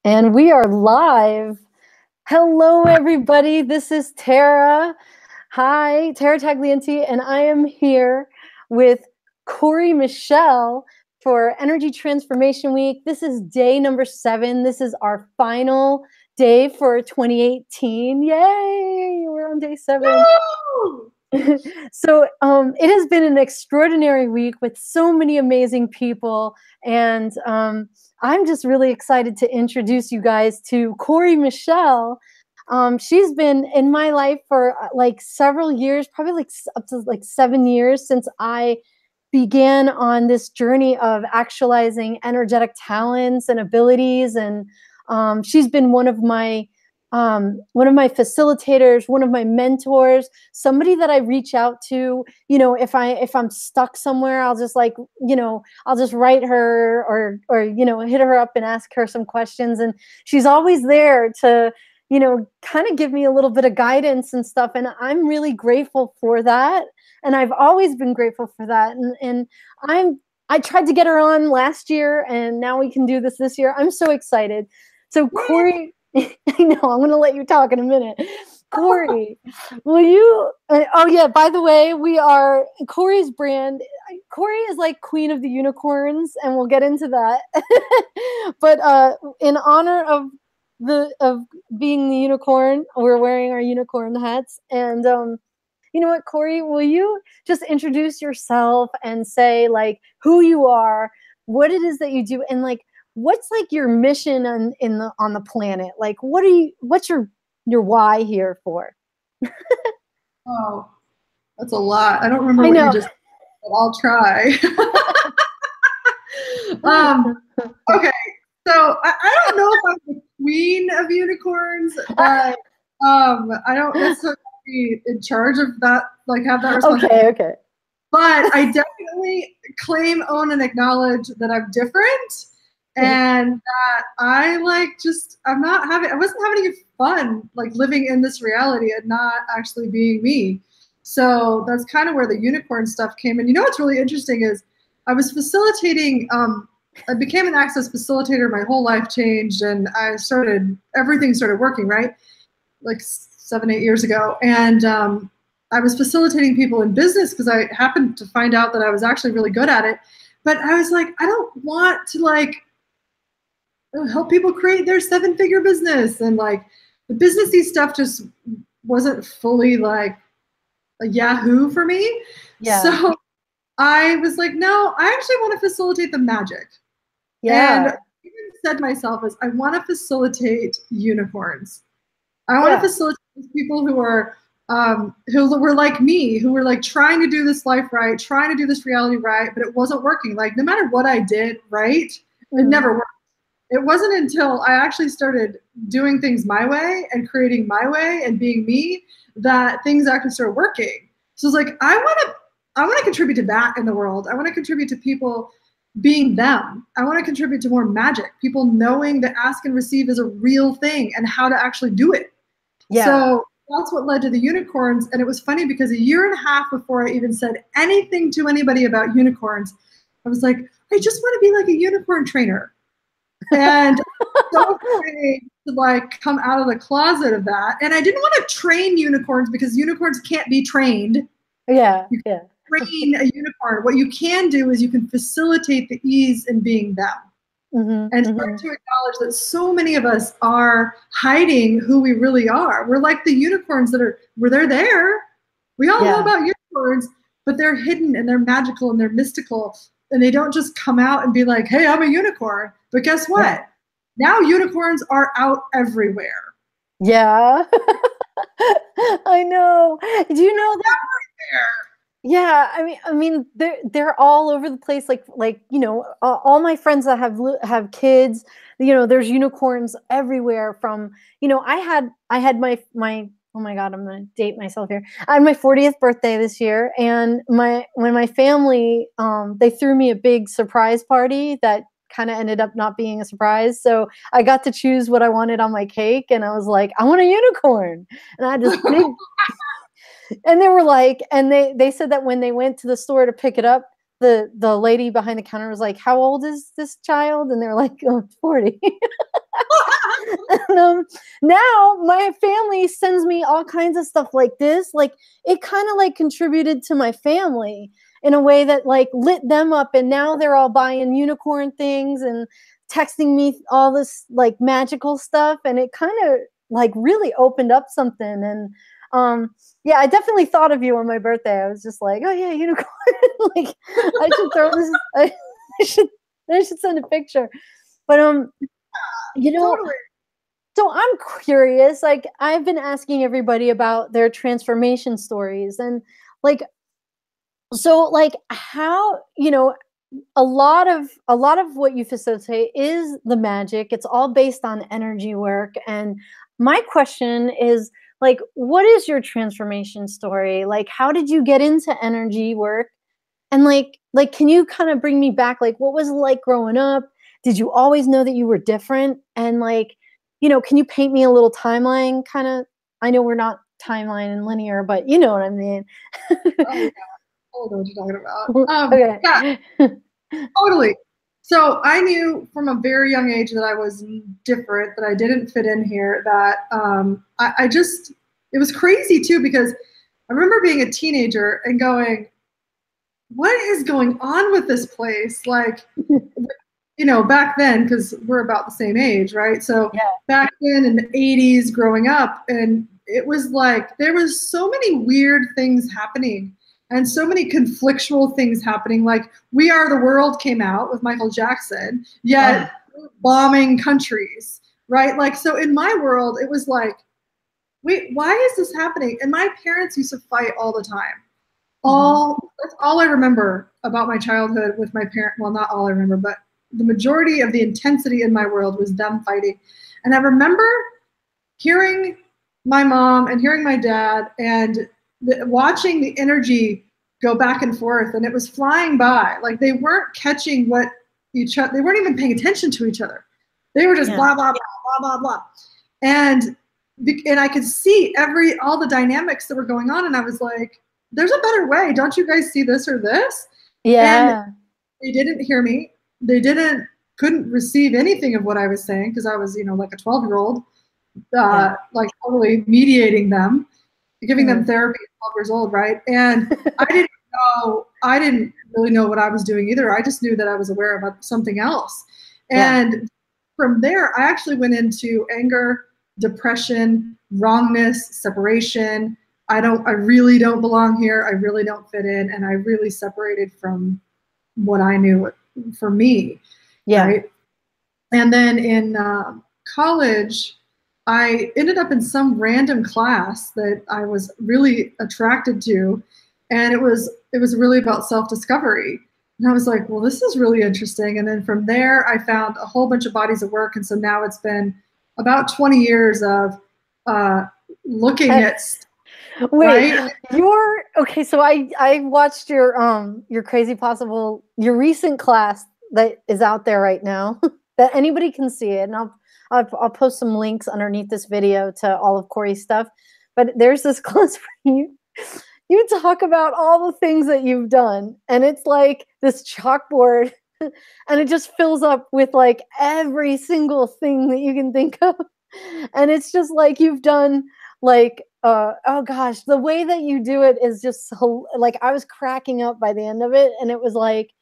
And we are live. Hello, everybody. This is Tara. Hi, Tara Taglienti, and I am here with Cory Michelle for Energy Transformation Week. This is day number 7. This is our final day for 2018. Yay! We're on day 7. So it has been an extraordinary week with so many amazing people, and I'm just really excited to introduce you guys to Cory Michelle. She's been in my life for like several years, probably like up to like 7 years since I began on this journey of actualizing energetic talents and abilities. And she's been one of my facilitators, one of my mentors, somebody that I reach out to, if I'm stuck somewhere, I'll just I'll just write her or hit her up and ask her some questions. And she's always there to, kind of give me a little bit of guidance and stuff. And I'm really grateful for that. And I've always been grateful for that. And I tried to get her on last year, and now we can do this year. I'm so excited. So Cory, I know, I'm going to let you talk in a minute. Cory, will you, oh yeah, by the way, we are Cory's brand. Cory is like queen of the unicorns, and we'll get into that. But in honor of being the unicorn, we're wearing our unicorn hats. And you know what, Cory, will you just introduce yourself and say like who you are, what it is that you do, and like what's like your mission on the planet? Like what's your why here for? Oh, that's a lot. I don't remember what you just said, but I'll try. Okay, so I don't know if I'm the queen of unicorns, but I don't necessarily be in charge of that, like have that responsibility. Okay. But I definitely claim, own, and acknowledge that I'm different. And that I wasn't having any fun like living in this reality and not actually being me. So that's kind of where the unicorn stuff came in. You know what's really interesting is I was facilitating, I became an access facilitator, my whole life changed, and everything started working, right? Like 7, 8 years ago. And I was facilitating people in business because I happened to find out that I was actually really good at it. But I was like, I don't want to like help people create their 7-figure business, and like the businessy stuff just wasn't fully like a Yahoo for me. Yeah. So I was like, no, I actually want to facilitate the magic. Yeah. And I even said to myself is I want to facilitate unicorns. I want to facilitate people who were like me, who were like trying to do this life right, trying to do this reality right, but it wasn't working. Like no matter what I did right, it never worked. It wasn't until I actually started doing things my way and creating my way and being me that things actually started working. So it's like, I want to contribute to that in the world. I want to contribute to people being them. I want to contribute to more magic, people knowing that ask and receive is a real thing and how to actually do it. Yeah. So that's what led to the unicorns. And it was funny because 1.5 years before I even said anything to anybody about unicorns, I was like, I just want to be like a unicorn trainer. And so afraid to like come out of the closet of that. And I didn't want to train unicorns because unicorns can't be trained. Yeah. You can train a unicorn. What you can do is you can facilitate the ease in being them. And start to acknowledge that so many of us are hiding who we really are. We're like the unicorns they're there. We all know about unicorns, but they're hidden and they're magical and they're mystical. And they don't just come out and be like, hey, I'm a unicorn. But guess what? Yeah. Now unicorns are out everywhere. Yeah. I know. Do you know that? Everywhere. Yeah, I mean, they're all over the place. Like all my friends that have kids, there's unicorns everywhere. From I had my oh my God, I'm gonna date myself here. I had my 40th birthday this year, and when my family they threw me a big surprise party that kind of ended up not being a surprise. So I got to choose what I wanted on my cake, and I was like, I want a unicorn, and I had this big. And they were like, and they said that when they went to the store to pick it up, the lady behind the counter was like, how old is this child? And they were like, oh, 40. And now my family sends me all kinds of stuff like this. Like it kind of like contributed to my family in a way that like lit them up, and now they're all buying unicorn things and texting me all this like magical stuff, and it kind of like really opened up something. And yeah, I definitely thought of you on my birthday. I was just like, oh yeah, unicorn. Like I should throw this. I should I should send a picture. But you know, Totally. so I'm curious. Like I've been asking everybody about their transformation stories, and like so like how, a lot of what you facilitate is the magic. It's all based on energy work. And my question is like, what is your transformation story? Like how did you get into energy work? And like can you kind of bring me back, like what was it like growing up? Did you always know that you were different? And like, can you paint me a little timeline kind of? I know we're not timeline and linear, but you know what I mean. Oh yeah, I know what you're talking about. Yeah, Okay. totally. So I knew from a very young age that I was different, that I didn't fit in here, that I just, it was crazy too, because I remember being a teenager and going, what is going on with this place? Like, back then, because we're about the same age, right? So Yeah. back then in the 80s, growing up, and it was like there was so many weird things happening and so many conflictual things happening. Like We Are the World came out with Michael Jackson, yet bombing countries, right? Like, so in my world, it was like, wait, why is this happening? And my parents used to fight all the time. That's all I remember about my childhood with my parent. Well, not all I remember, but the majority of the intensity in my world was them fighting. And I remember hearing my mom and hearing my dad and watching the energy go back and forth, and it was flying by. Like they weren't catching what each other, they weren't even paying attention to each other. They were just blah, blah, blah, blah, blah, blah. And I could see all the dynamics that were going on. And I was like, there's a better way. Don't you guys see this or this? Yeah. And they didn't hear me. They couldn't receive anything of what I was saying, because I was, like a 12-year-old, like totally mediating them, giving them therapy at 12 years old, right? And I didn't really know what I was doing either. I just knew that I was aware of something else. And from there, I actually went into anger, depression, wrongness, separation. I really don't belong here. I really don't fit in. And I really separated from what I knew for me. Yeah. Right. And then in college, I ended up in some random class that I was really attracted to. And it was really about self-discovery. And I was like, well, this is really interesting. And then from there, I found a whole bunch of bodies of work. And so now it's been about 20 years of looking at. Wait, right? okay. So I watched your Crazy Possible, your recent class that is out there right now that anybody can see it, and I'll post some links underneath this video to all of Cory's stuff. But there's this class where you talk about all the things that you've done, and it's like this chalkboard, and it just fills up with like every single thing that you can think of, and it's just like you've done like oh gosh, the way that you do it is just so, like I was cracking up by the end of it, and it was like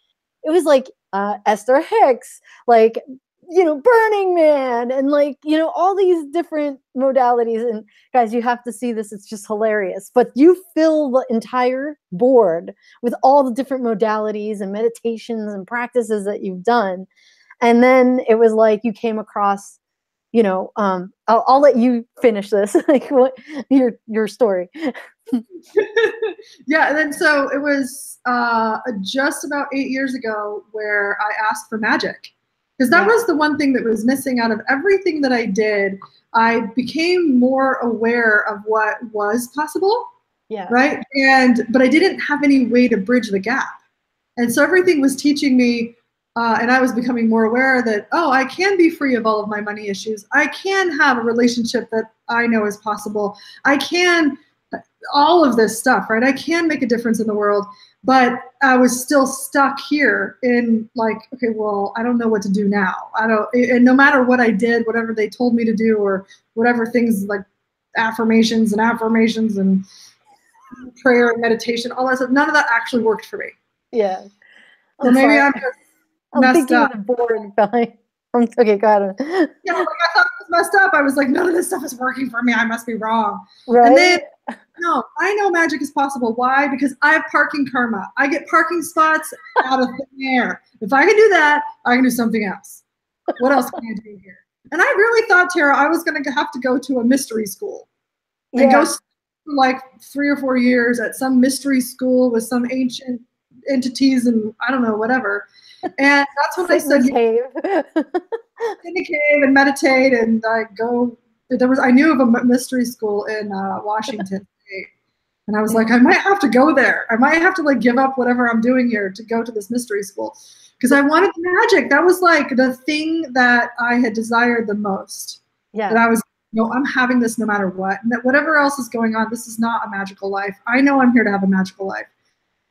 Esther Hicks, like Burning Man, and like all these different modalities. And guys, you have to see this, it's just hilarious. But you fill the entire board with all the different modalities and meditations and practices that you've done. And then it was like you came across, I'll let you finish this, like what your story. Yeah, and then so it was just about 8 years ago where I asked for magic, because that was the one thing that was missing out of everything that I did. I became more aware of what was possible, right? But I didn't have any way to bridge the gap. And so everything was teaching me, and I was becoming more aware that, oh, I can be free of all of my money issues. I can have a relationship that I know is possible. I can, all of this stuff, right? I can make a difference in the world. but I was still stuck here in like, okay, well, I don't know what to do now. I don't, and no matter what I did, whatever they told me to do, or whatever things like affirmations and prayer and meditation, all that stuff, none of that actually worked for me. Yeah. So I'm maybe sorry. I'm just I'm messed thinking of up. the board behind. Okay, go ahead. Yeah, like I thought I was messed up. I was like, none of this stuff is working for me. I must be wrong. And then, Right? no, I know magic is possible. Why? Because I have parking karma. I get parking spots out of thin air. If I can do that, I can do something else. What else can I do here? And I really thought, Tara, I was going to have to go to a mystery school and go Yeah. for like 3 or 4 years at some mystery school with some ancient entities and I don't know, whatever. And that's what I Sit in said. the cave. In the cave and meditate and go. I knew of a mystery school in Washington State, and I was like, I might have to go there. I might have to like give up whatever I'm doing here to go to this mystery school because I wanted the magic. That was like the thing that I had desired the most. Yeah. That I was, I'm having this no matter what. And that whatever else is going on, this is not a magical life. I know I'm here to have a magical life.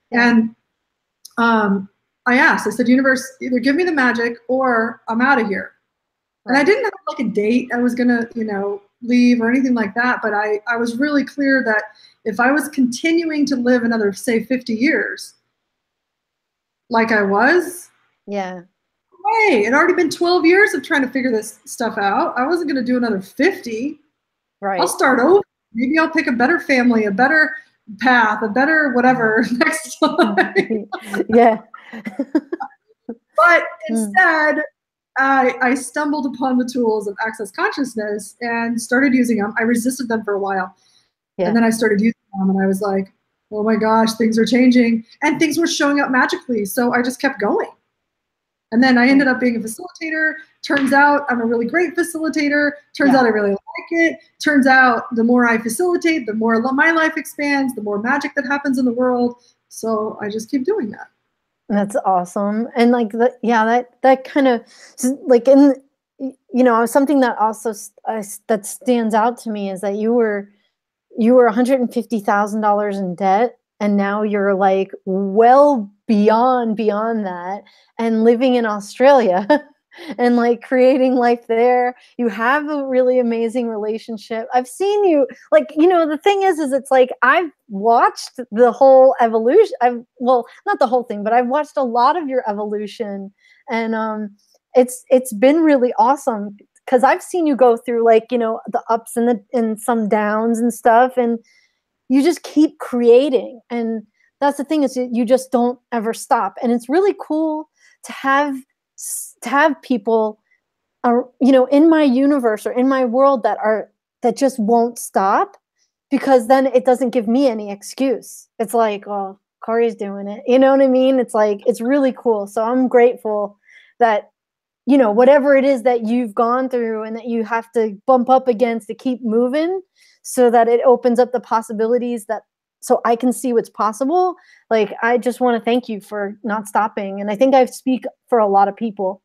Yeah. And I asked, I said, universe, either give me the magic or I'm out of here. And I didn't have like a date I was gonna, leave or anything like that. But I was really clear that if I was continuing to live another, say, 50 years, like I was, yeah, hey, it had already been 12 years of trying to figure this stuff out. I wasn't gonna do another 50. right. I'll start over. Maybe I'll pick a better family, a better path, a better whatever next time. Yeah. But instead, I stumbled upon the tools of Access Consciousness and started using them. I resisted them for a while. Yeah. And then I started using them and I was like, oh my gosh, things are changing. And things were showing up magically. So I just kept going. And then I ended up being a facilitator. Turns out I'm a really great facilitator. Turns out I really like it. Turns out the more I facilitate, the more my life expands, the more magic that happens in the world. So I just keep doing that. That's awesome. And like that kind of like something that also that stands out to me is that you were $150,000 in debt, and now you're like well beyond that, and living in Australia and like creating life there. You have a really amazing relationship. I've seen you, like, the thing is it's like I've watched the whole evolution. Well, not the whole thing, but I've watched a lot of your evolution, and it's been really awesome because I've seen you go through like, the ups and some downs and stuff, and you just keep creating. And that's the thing, is you just don't ever stop. And it's really cool to have people, in my universe or in my world that just won't stop, because then it doesn't give me any excuse. It's like, oh, Cory's doing it. You know what I mean? It's like, it's really cool. So I'm grateful that, whatever it is that you've gone through and that you have to bump up against to keep moving, so that it opens up the possibilities so I can see what's possible. Like, I just want to thank you for not stopping. And I think I speak for a lot of people.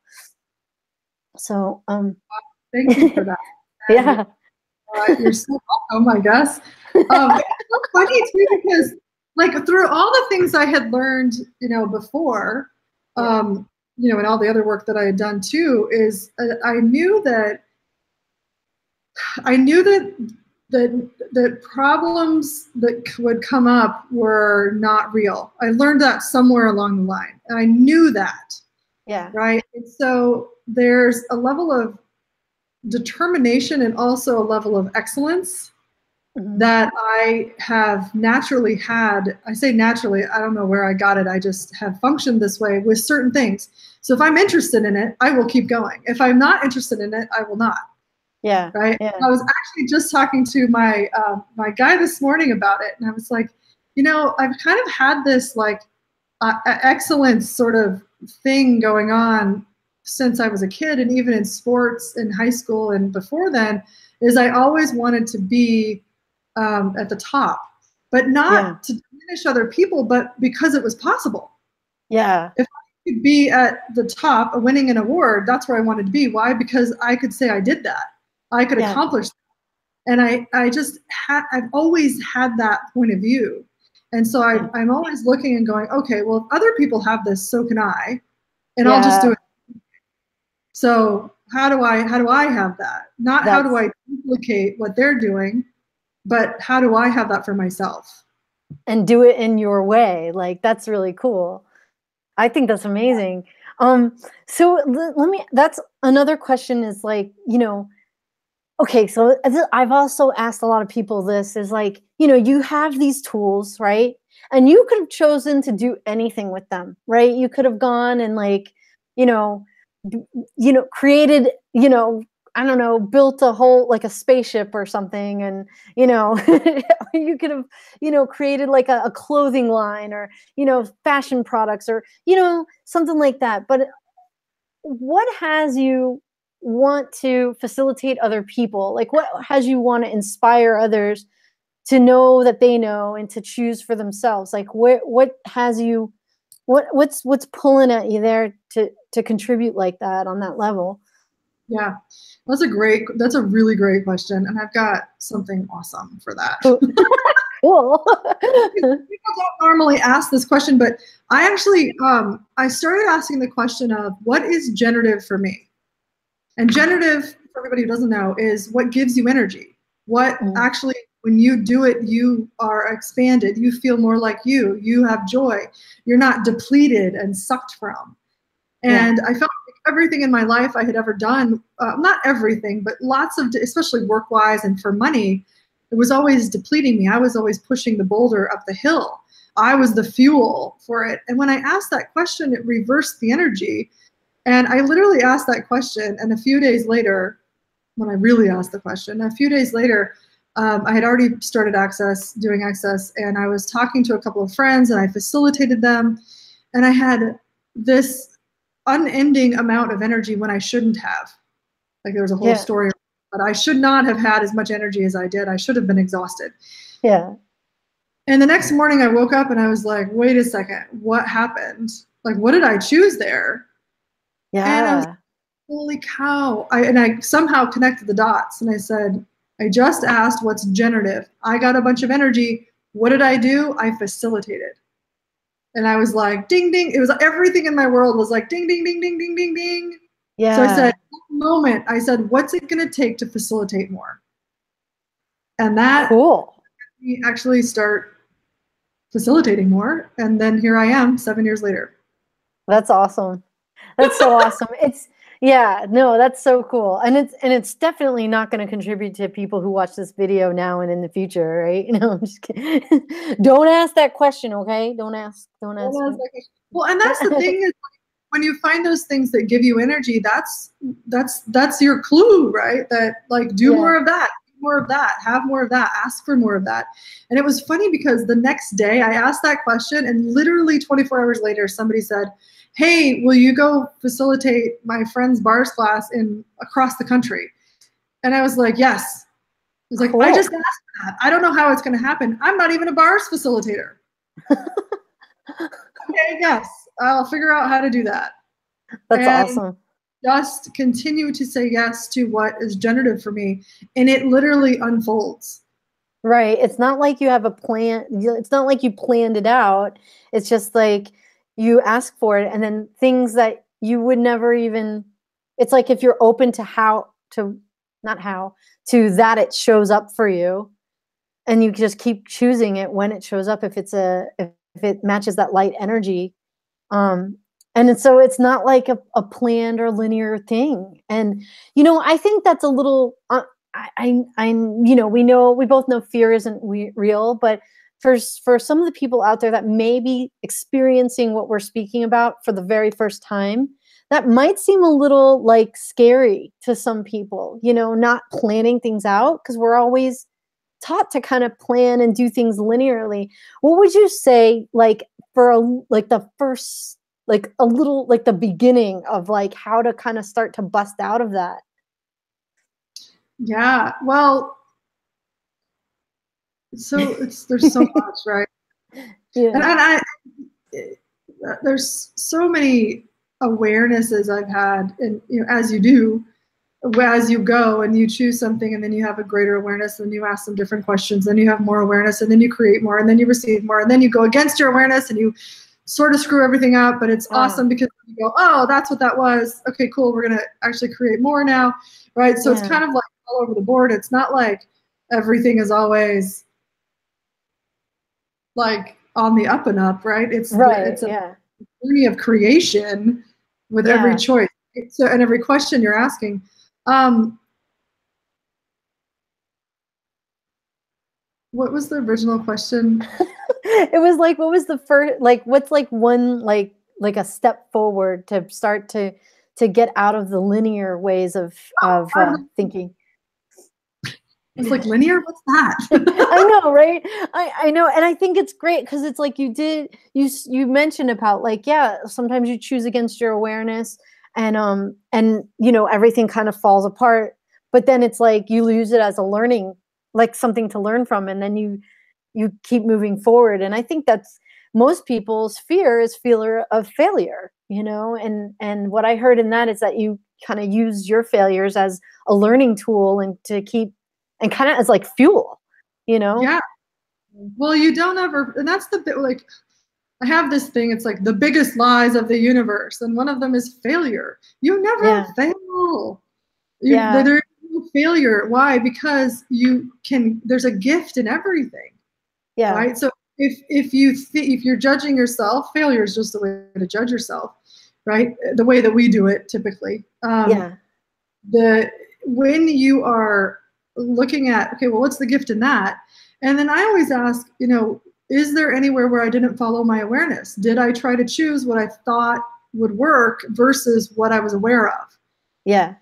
So, thank you for that. Yeah. You're so welcome, I guess. It's so funny too, because like through all the things I had learned, before, and all the other work that I had done too, is I knew that the problems that would come up were not real. I learned that somewhere along the line. And I knew that. Yeah. Right. And so there's a level of determination and also a level of excellence that I have naturally had. I say naturally, I don't know where I got it. I just have functioned this way with certain things. So if I'm interested in it, I will keep going. If I'm not interested in it, I will not. Yeah. Right. Yeah. I was actually just talking to my guy this morning about it. And I was like, I've kind of had this like excellence sort of thing going on since I was a kid, and even in sports in high school and before then, is I always wanted to be at the top, but not to diminish other people, but because it was possible. Yeah. If I could be at the top, winning an award, that's where I wanted to be. Why? Because I could say I did that. I could accomplish that. And I've always had that point of view. And so I'm always looking and going, okay, well, if other people have this, so can I, and I'll just do Yeah. it. So how do I have that? Not how do That's I duplicate what they're doing, but how do I have that for myself? and do it in your way. Like that's really cool. I think that's amazing. So let me, that's another question is like, okay, so I've also asked a lot of people this is like, you have these tools, right? And you could have chosen to do anything with them, right? You could have gone and like, you know, created, I don't know, built a whole like a spaceship or something, and you could have, created like a clothing line or fashion products or something like that. But what has you want to facilitate other people? Like what has you want to inspire others to know that they know and to choose for themselves? Like what has you what's pulling at you there to contribute like that on that level? Yeah, that's a really great question. And I've got something awesome for that. Cool. Cool. People don't normally ask this question, but I actually, I started asking the question of what is generative for me? And generative, for everybody who doesn't know, is what gives you energy. What Mm, actually, when you do it, you are expanded. You feel more like you. You have joy. You're not depleted and sucked from. yeah. And I felt like everything in my life I had ever done, not everything, but lots of, especially work-wise and for money, it was always depleting me. I was always pushing the boulder up the hill. I was the fuel for it. And when I asked that question, it reversed the energy. And I literally asked that question, and a few days later, when I really asked the question, a few days later, I had already started doing access, and I was talking to a couple of friends, and I facilitated them, and I had this unending amount of energy when I shouldn't have. Like there was a whole Yeah. story, but I should not have had as much energy as I did. I should have been exhausted. Yeah. And the next morning I woke up and I was like, wait a second, what happened? Like, what did I choose there? And I was Yeah. holy cow. I somehow connected the dots and I said, I just asked what's generative. I got a bunch of energy. What did I do? I facilitated. And I was like, ding, ding. It was everything in my world was like, ding, ding, ding, ding, ding, ding, ding. So I said, Yeah. moment, I said, what's it going to take to facilitate more? And that Cool. we actually start facilitating more. And then here I am 7 years later. That's awesome. That's so awesome. It's yeah, no, that's so cool. And it's definitely not going to contribute to people who watch this video now and in the future, right? I'm just kidding. Don't ask that question, okay? Don't ask Well, and that's the thing is when you find those things that give you energy, that's your clue, right? That like do Yeah. more of that, do more of that, have more of that, ask for more of that. And it was funny because the next day I asked that question and literally 24 hours later somebody said, "Hey, will you go facilitate my friend's bars class in across the country?" And I was like, "Yes." I was like, "I Cool. just asked that. I don't know how it's going to happen. I'm not even a bars facilitator." Okay, yes, I'll figure out how to do that. That's And awesome. just continue to say yes to what is generative for me. And it literally unfolds. Right. It's not like you have a plan. It's not like you planned it out. It's just like you ask for it and then things that you would never even, it's like if you're open to how to, not how, to that it shows up for you and you just keep choosing it when it shows up if it matches that light energy. Um so it's not like a planned or linear thing. And I think that's a little we know, we both know fear isn't real, but for some of the people out there that may be experiencing what we're speaking about for the very first time, that might seem a little like scary to some people, not planning things out because we're always taught to kind of plan and do things linearly. What would you say, like like the first, like a little, like the beginning of like how to kind of start to bust out of that? Yeah. Well, so there's so much, right? And, Yeah. there's so many awarenesses I've had, and as you do, as you go and you choose something, and then you have a greater awareness, and you ask some different questions, then you have more awareness, and then you create more, and then you receive more, and then you go against your awareness and you sort of screw everything up. But it's awesome because you go, oh, that's what that was. Okay, cool. We're going to actually create more now. Right. So it's kind of like all over the board. It's not like everything is always like on the up and up, right? It's a journey of creation with every choice. So, and every question you're asking. What was the original question? It was like, what was the first, like, what's like one, like a step forward to start to get out of the linear ways of thinking? It's like, linear? What's that? I know, right? I know. And I think it's great because it's like you mentioned about like, yeah, sometimes you choose against your awareness and you know, everything kind of falls apart. But then it's like you use it as a learning, like something to learn from, and then you keep moving forward. And I think that's most people's fear of failure, you know, and what I heard in that is that you kind of use your failures as a learning tool and to keep, and kind of as like fuel, you know? Yeah. Well, you don't ever, and that's the bit, like, I have this thing, it's like the biggest lies of the universe, and one of them is failure. You never fail. There's no failure. Why? Because there's a gift in everything. Yeah. Right? So if you're judging yourself, failure is just the way to judge yourself, right? The way that we do it typically. When you are looking at, okay, well, what's the gift in that? And then I always ask, you know, is there anywhere where I didn't follow my awareness? Did I try to choose what I thought would work versus what I was aware of? Yeah.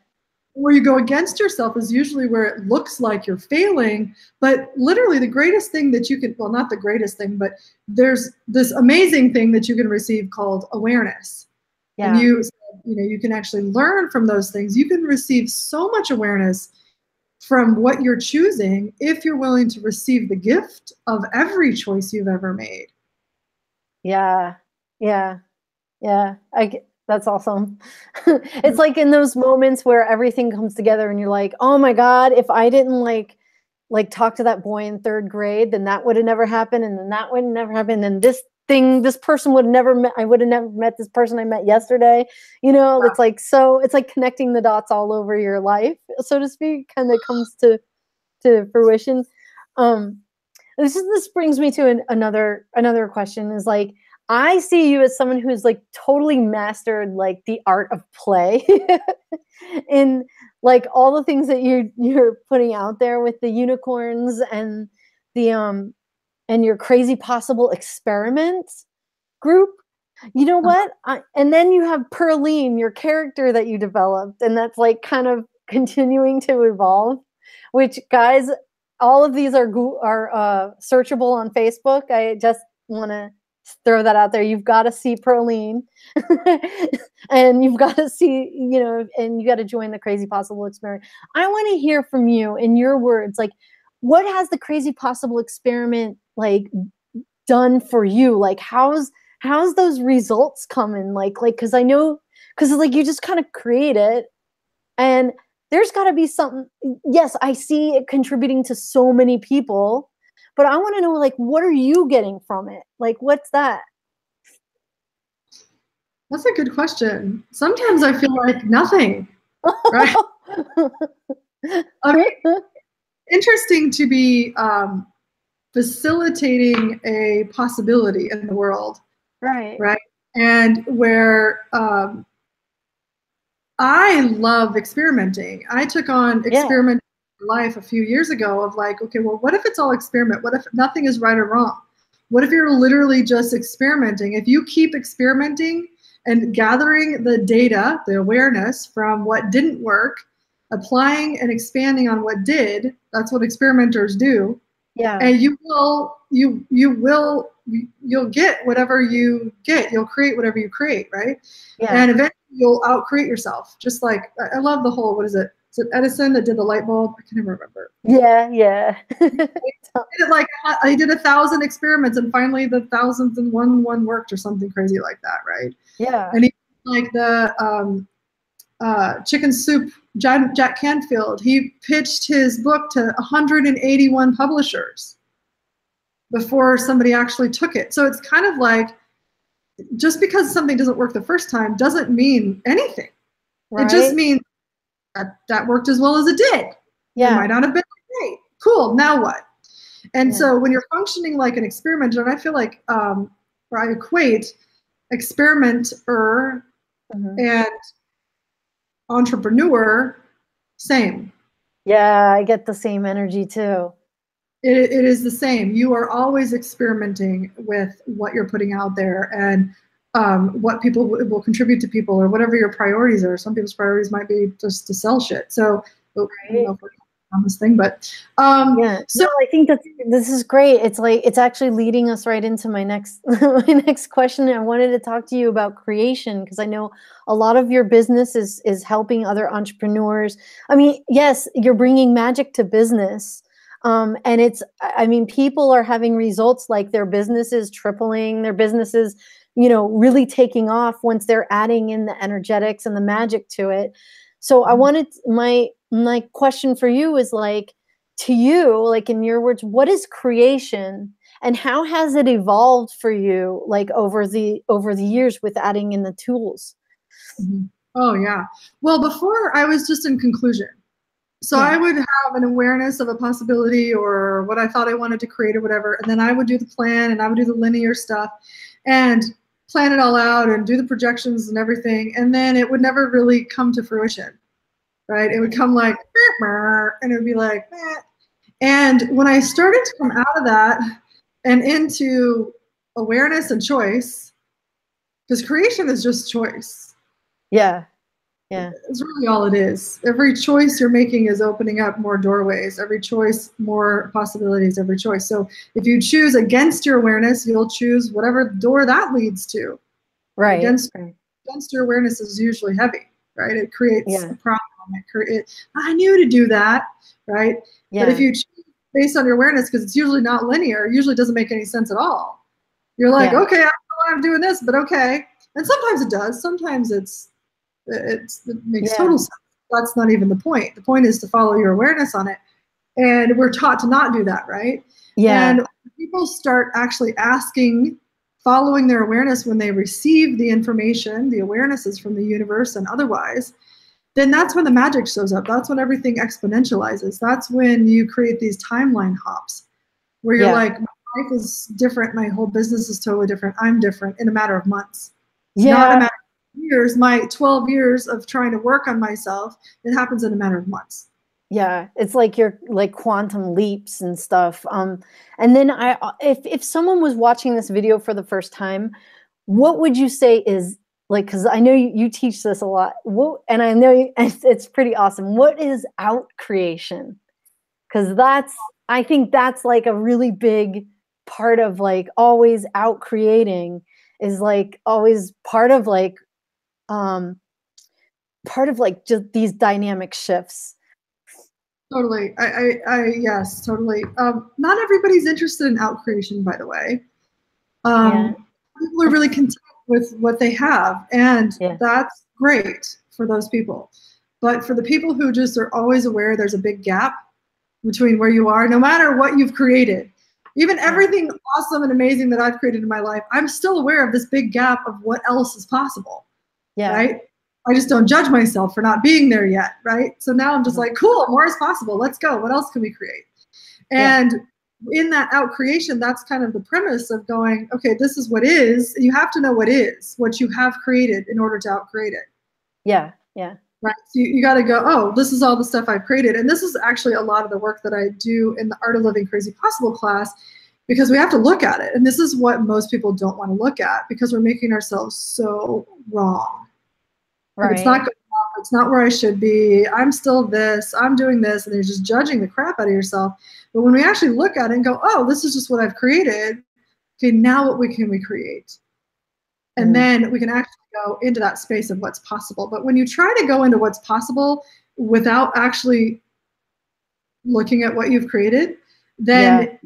Where you go against yourself is usually where it looks like you're failing, but literally the greatest thing that you can, well, not the greatest thing, but there's this amazing thing that you can receive called awareness. Yeah. And you can actually learn from those things. You can receive so much awareness from what you're choosing if you're willing to receive the gift of every choice you've ever made. Yeah. Yeah. Yeah. That's awesome. It's like in those moments where everything comes together and you're like, oh my God, if I didn't like talk to that boy in 3rd grade, then that would have never happened. And then that would never happen. And this person would never met, I would have never met this person I met yesterday. You know, it's like, so it's like connecting the dots all over your life, so to speak, kind of comes to fruition. This brings me to another question is like, I see you as someone who's like totally mastered like the art of play in like all the things that you're putting out there with the unicorns and the and your crazy possible experiment group. You know what? And then you have Pearline, your character that you developed, and that's like kind of continuing to evolve, which, guys, all of these are searchable on Facebook. I just want to throw that out there. You've got to see Pearline and you've got to see, you know, and you got to join the Crazy Possible Experiment. I want to hear from you in your words, like, what has the Crazy Possible Experiment like done for you? Like, how's those results coming? Like, cause I know, cause like you just kind of create it and there's gotta be something. Yes, I see it contributing to so many people, but I want to know, like, what are you getting from it? Like, what's that? That's a good question. Sometimes I feel like nothing, right? I mean, interesting to be facilitating a possibility in the world. Right. Right. And where I love experimenting. I took on experiment life a few years ago of like, okay, well, what if it's all experiment? What if nothing is right or wrong? What if you're literally just experimenting? If you keep experimenting and gathering the data, the awareness from what didn't work, applying and expanding on what did, that's what experimenters do. Yeah. And you'll get whatever you get. You'll create whatever you create, right? Yeah. And eventually you'll outcreate yourself. Just like, I love the whole, what is it? Is it Edison that did the light bulb? I can never remember. Yeah, yeah. I did 1,000 experiments and finally the 1,001 worked or something crazy like that, right? Yeah. And like Chicken Soup, Jack Canfield, he pitched his book to 181 publishers before somebody actually took it. So it's kind of like, just because something doesn't work the first time doesn't mean anything. Right? It just means that worked as well as it did. Yeah. It might not have been great. Cool, now what? And so when you're functioning like an experimenter, and I feel like, or I equate experimenter and entrepreneur, same. Yeah, I get the same energy too. It is the same. You are always experimenting with what you're putting out there and what people will contribute to people, or whatever your priorities are. Some people's priorities might be just to sell shit. So, I don't know if we're on this thing, but yeah. So no, I think that this is great. It's like, it's actually leading us right into my next my next question. I wanted to talk to you about creation, because I know a lot of your business is helping other entrepreneurs. I mean, yes, you're bringing magic to business. And it's, I mean, people are having results like their businesses tripling, their businesses, you know, really taking off once they're adding in the energetics and the magic to it. So I wanted, my question for you is like, to you, like in your words, what is creation and how has it evolved for you, like over the years with adding in the tools? Oh yeah. Well, before I was just in conclusion. So I would have an awareness of a possibility or what I thought I wanted to create or whatever. And then I would do the plan and I would do the linear stuff and plan it all out and do the projections and everything. And then it would never really come to fruition, right? It would come like, and it would be like, eh. And when I started to come out of that and into awareness and choice, because creation is just choice. Yeah. Yeah. It's really all it is. Every choice you're making is opening up more doorways. Every choice, more possibilities, every choice. So if you choose against your awareness, you'll choose whatever door that leads to. Right. Against your awareness is usually heavy, right? It creates a problem. I knew to do that, right? Yeah. But if you choose based on your awareness, because it's usually not linear, it usually doesn't make any sense at all. You're like, okay, I don't know why I'm doing this, but okay. And sometimes it does. Sometimes it makes total sense. That's not even the point. The point is to follow your awareness on it. And we're taught to not do that, right? Yeah. And people start actually asking, following their awareness when they receive the information, the awarenesses from the universe and otherwise, then that's when the magic shows up. That's when everything exponentializes. That's when you create these timeline hops where you're like, my life is different. My whole business is totally different. I'm different in a matter of months. Not a matter years. My 12 years of trying to work on myself, it happens in a matter of months. Yeah, it's like you're like quantum leaps and stuff. And then if someone was watching this video for the first time, what would you say is like, because I know you teach this a lot, and I know it's pretty awesome. What is out creation? Because I think that's like a really big part of like always out creating, is like always part of like just these dynamic shifts. Totally. Yes, totally. Not everybody's interested in out creation, by the way. People are really content with what they have, and that's great for those people. But for the people who just are always aware there's a big gap between where you are, no matter what you've created, even everything awesome and amazing that I've created in my life, I'm still aware of this big gap of what else is possible. Yeah. Right? I just don't judge myself for not being there yet, right? So now I'm just like, cool, more is possible. Let's go. What else can we create? And in that out creation, that's kind of the premise of going, okay, this is what is. You have to know what is, what you have created in order to out create it. Yeah, yeah. Right. So you got to go, oh, this is all the stuff I've created. And this is actually a lot of the work that I do in the Art of Living Crazy Possible class, because we have to look at it. And this is what most people don't want to look at, because we're making ourselves so wrong. Right. It's not good enough. It's not where I should be. I'm still this. I'm doing this. And you're just judging the crap out of yourself. But when we actually look at it and go, oh, this is just what I've created. Okay, now what can we create? And then we can actually go into that space of what's possible. But when you try to go into what's possible without actually looking at what you've created, then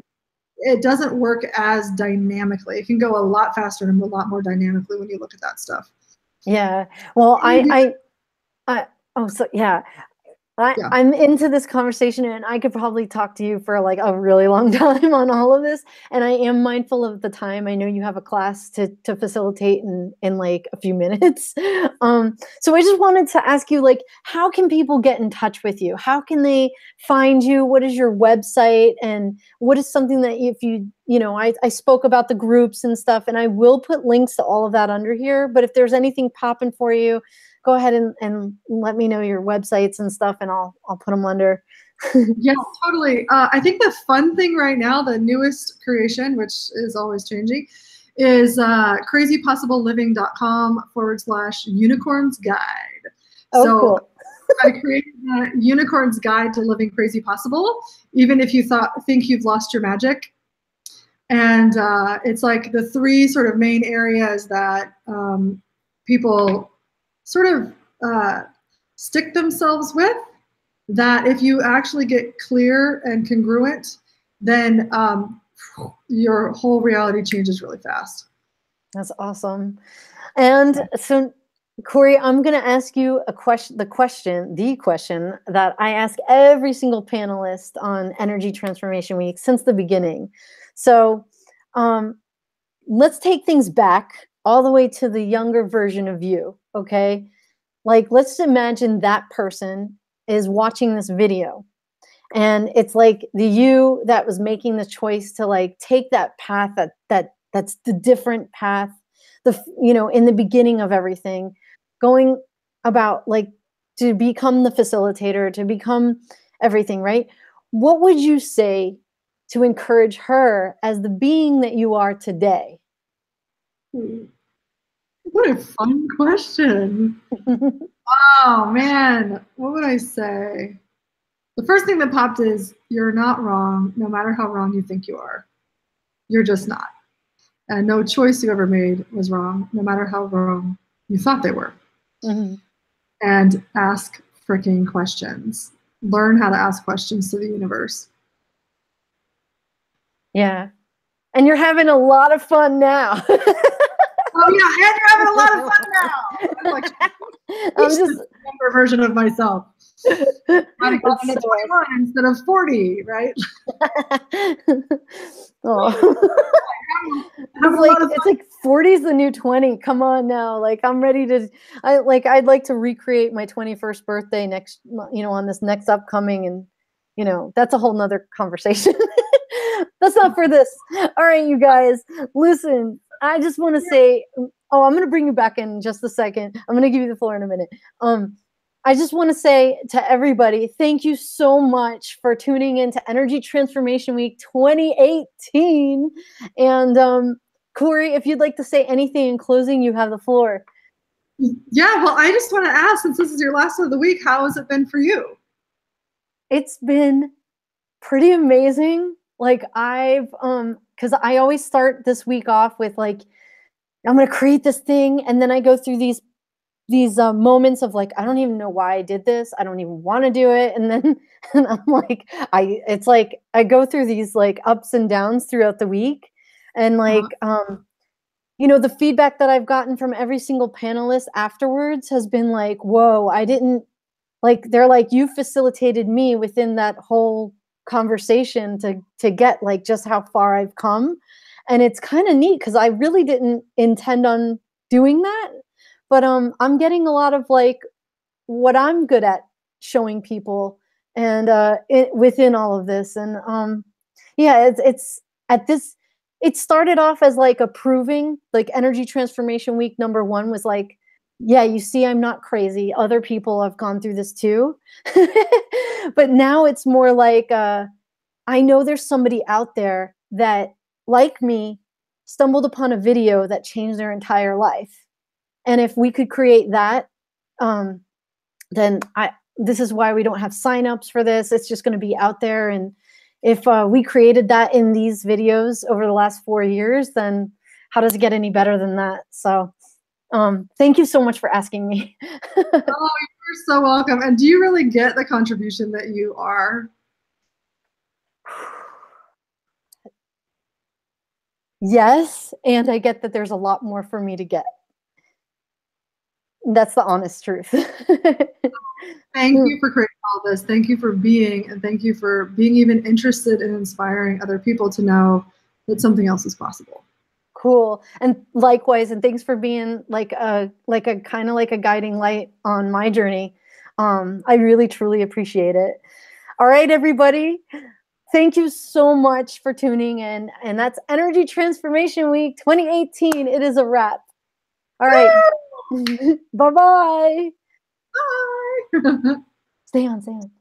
it doesn't work as dynamically. It can go a lot faster and a lot more dynamically when you look at that stuff. Yeah. Well, I I, oh, so yeah. Yeah. I'm into this conversation and I could probably talk to you for like a really long time on all of this. And I am mindful of the time. I know you have a class to facilitate in like a few minutes. So I just wanted to ask you, like, how can people get in touch with you? How can they find you? What is your website? And what is something that if I spoke about the groups and stuff, and I will put links to all of that under here. But if there's anything popping for you, go ahead and let me know your websites and stuff, and I'll put them under. Yeah, totally. I think the fun thing right now, the newest creation, which is always changing, is crazypossibleliving.com/unicorns guide. Oh, So cool. I created a unicorns guide to living crazy possible, even if you think you've lost your magic. And it's like the three sort of main areas that people sort of stick themselves with, that if you actually get clear and congruent, then your whole reality changes really fast. That's awesome. And so, Cory, I'm going to ask you the question that I ask every single panelist on Energy Transformation Week since the beginning. So, let's take things back all the way to the younger version of you, okay? Like, let's imagine that person is watching this video, and it's like the you that was making the choice to like take that path that's the different path, in the beginning of everything, going about like to become the facilitator, to become everything, right? What would you say to encourage her as the being that you are today? What a fun question. Oh man, what would I say? The first thing that popped is you're not wrong, no matter how wrong you think you are. You're just not. And no choice you ever made was wrong, no matter how wrong you thought they were. Mm-hmm. And ask freaking questions. Learn how to ask questions to the universe. Yeah. And you're having a lot of fun now. Oh yeah, and you're having a lot of fun now. I'm like, I'm just a younger version of myself. Might have gotten so 21 instead of 40, right? Oh. It's like 40 is the new 20. Come on now. Like I'm ready to I'd like to recreate my 21st birthday next on this next upcoming, and that's a whole nother conversation. That's not for this. All right, you guys, listen, I just want to say, I'm going to bring you back in just a second. I'm going to give you the floor in a minute. I just want to say to everybody, thank you so much for tuning in to Energy Transformation Week 2018. And Cory, if you'd like to say anything in closing, you have the floor. Yeah, well, I just want to ask, since this is your last one of the week, how has it been for you? It's been pretty amazing. Like because I always start this week off with like, I'm going to create this thing. And then I go through these moments of like, I don't even know why I did this. I don't even want to do it. And then and I'm like, it's like I go through these like ups and downs throughout the week. And like, the feedback that I've gotten from every single panelist afterwards has been like, whoa, I didn't like, they're like, you facilitated me within that whole conversation to get like just how far I've come. And it's kind of neat because I really didn't intend on doing that. But I'm getting a lot of like what I'm good at showing people, and within all of this. And yeah, it's at this. It started off as like approving, like Energy Transformation Week #1 was like, yeah, you see, I'm not crazy. Other people have gone through this too. But now it's more like, I know there's somebody out there that, like me, stumbled upon a video that changed their entire life. And if we could create that, then this is why we don't have signups for this. It's just going to be out there. And if we created that in these videos over the last 4 years, then how does it get any better than that? So thank you so much for asking me. Oh, you're so welcome. And do you really get the contribution that you are? Yes, and I get that there's a lot more for me to get. That's the honest truth. Thank you for creating all this. Thank you for being, and thank you for being even interested in inspiring other people to know that something else is possible. Cool. And likewise, and thanks for being like a kind of like a guiding light on my journey. I really truly appreciate it. All right, everybody. Thank you so much for tuning in. And that's Energy Transformation Week 2018. It is a wrap. All right. Bye-bye. Bye. Stay on, stay on.